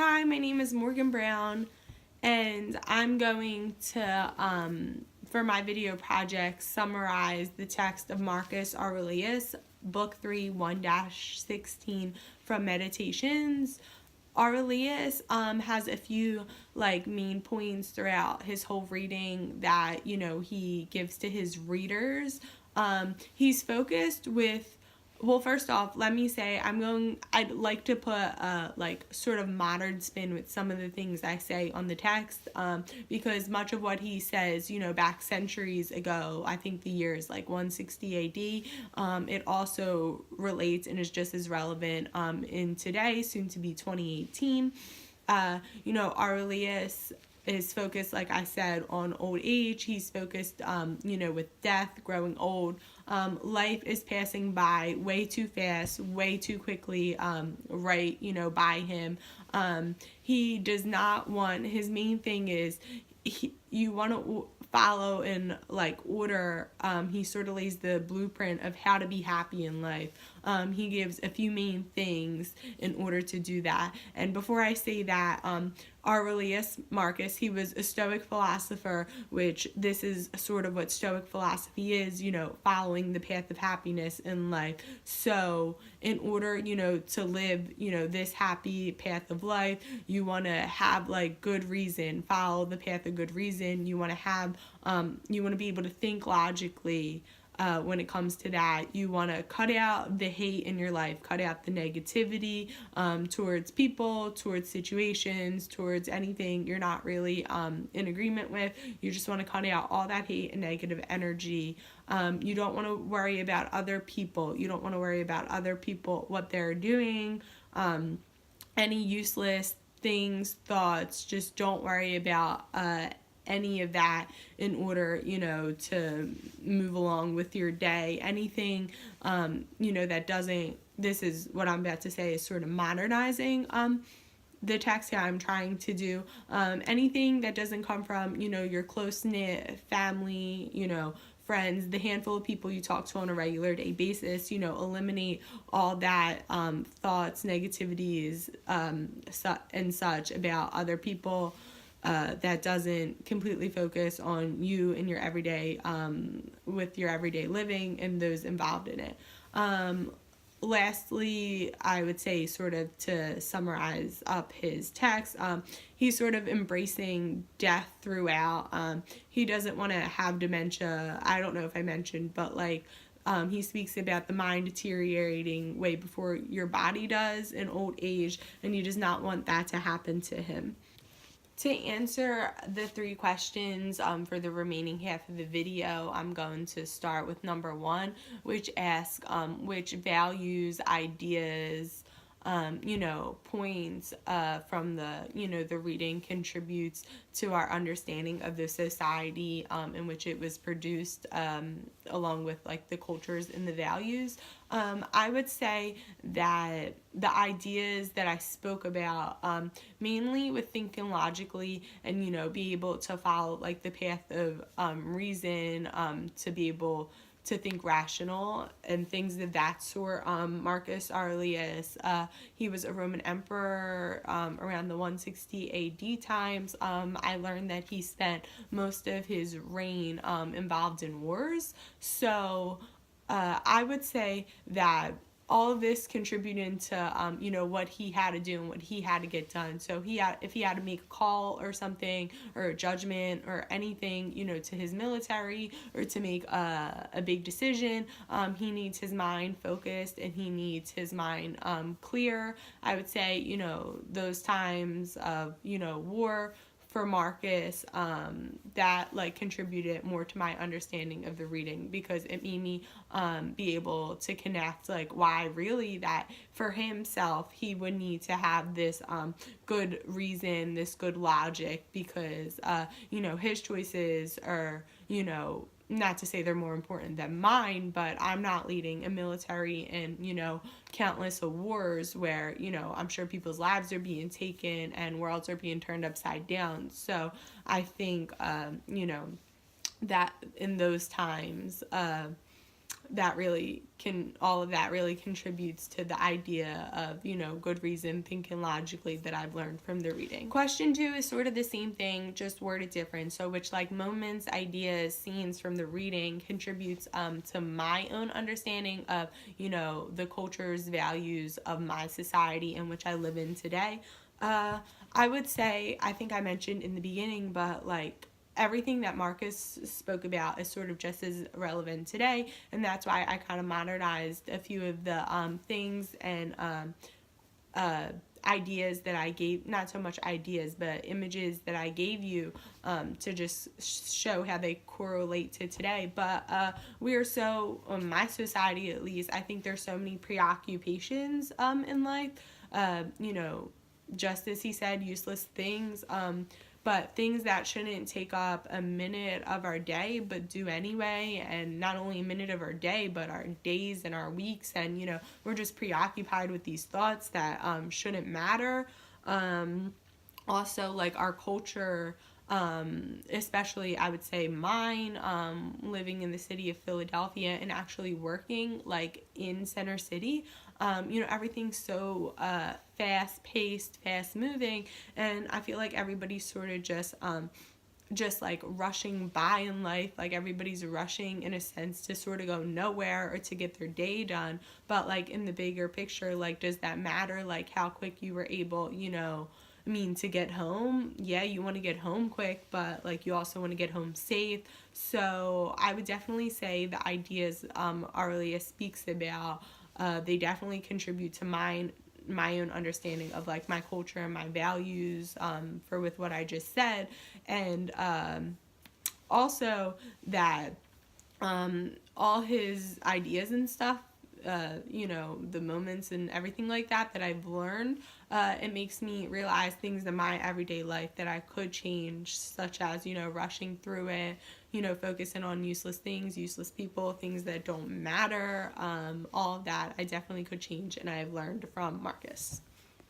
Hi, my name is Morgan Brown, and I'm going to, for my video project, summarize the text of Marcus Aurelius, Book 3, 1-16 from Meditations. Aurelius has a few main points throughout his whole reading that he gives to his readers. He's focused with, well, first off, let me say I'd like to put a sort of modern spin with some of the things I say on the text, because much of what he says, back centuries ago, I think the year is 160 AD, it also relates and is just as relevant in today, soon to be 2018. Aurelius is focused, like I said, on old age. He's focused, with death, growing old. Life is passing by way too fast, way too quickly, by him. He does not want, his main thing is, you want to follow in order. He sort of lays the blueprint of how to be happy in life. He gives a few main things in order to do that. And before I say that, Aurelius Marcus, he was a Stoic philosopher, which this is sort of what Stoic philosophy is, following the path of happiness in life. So in order, to live, this happy path of life, you want to have good reason, follow the path of good reason. You want to have, you want to be able to think logically. When it comes to that, you want to cut out the hate in your life, cut out the negativity towards people, towards situations, towards anything you're not really in agreement with. You just want to cut out all that hate and negative energy. You don't want to worry about other people. You don't want to worry about other people, what they're doing, any useless things, thoughts. Just don't worry about any of that in order, to move along with your day. Anything, that doesn't, this is what I'm about to say is sort of modernizing the text that I'm trying to do. Anything that doesn't come from, your close-knit family, friends, the handful of people you talk to on a regular day basis, eliminate all that thoughts, negativities, and such about other people. That doesn't completely focus on you and your everyday, with your everyday living and those involved in it. Lastly, I would say, sort of to summarize up his text, he's sort of embracing death throughout. He doesn't want to have dementia. I don't know if I mentioned, but he speaks about the mind deteriorating way before your body does in old age, and he does not want that to happen to him. To answer the 3 questions for the remaining half of the video, I'm going to start with number 1, which asks which values, ideas, points from the reading contributes to our understanding of the society in which it was produced, along with the cultures and the values. I would say that the ideas that I spoke about, mainly with thinking logically and, be able to follow the path of reason, to be able to think rational and things of that sort. Marcus Aurelius, he was a Roman emperor around the 160 AD times. I learned that he spent most of his reign involved in wars. So I would say that all of this contributed to, what he had to do and what he had to get done. So if he had to make a call or something, or a judgment or anything, to his military, or to make a big decision, he needs his mind focused and he needs his mind clear. I would say, those times of, war for Marcus, that contributed more to my understanding of the reading, because it made me be able to connect why really that for himself he would need to have this good reason, this good logic, because his choices are, not to say they're more important than mine, but I'm not leading a military and, countless of wars where, I'm sure people's lives are being taken and worlds are being turned upside down. So I think, that in those times, all of that really contributes to the idea of, good reason, thinking logically, that I've learned from the reading. Question 2 is sort of the same thing, just worded different. So which moments, ideas, scenes from the reading contributes to my own understanding of, the cultures, values of my society in which I live in today. I would say, I think I mentioned in the beginning, but everything that Marcus spoke about is sort of just as relevant today, and that's why I kind of modernized a few of the things and ideas that I gave, not so much ideas, but images that I gave you to just show how they correlate to today. But we are so, my society at least, I think there's so many preoccupations in life, just as he said, useless things, but things that shouldn't take up a minute of our day, but do anyway, and not only a minute of our day, but our days and our weeks, and, we're just preoccupied with these thoughts that shouldn't matter. Also, our culture, especially, I would say mine, living in the city of Philadelphia and actually working, in Center City, everything's so fast-paced, fast-moving, and I feel like everybody's sort of just rushing by in life. Everybody's rushing in a sense to sort of go nowhere or to get their day done. But in the bigger picture, does that matter? How quick you were able, to get home? Yeah, you want to get home quick, but you also want to get home safe. So I would definitely say the ideas Aurelius speaks about, they definitely contribute to my own understanding of my culture and my values, with what I just said, and also that all his ideas and stuff, the moments and everything that I've learned, it makes me realize things in my everyday life that I could change, such as, rushing through it, focusing on useless things, useless people, things that don't matter, all of that I definitely could change, and I have learned from Marcus.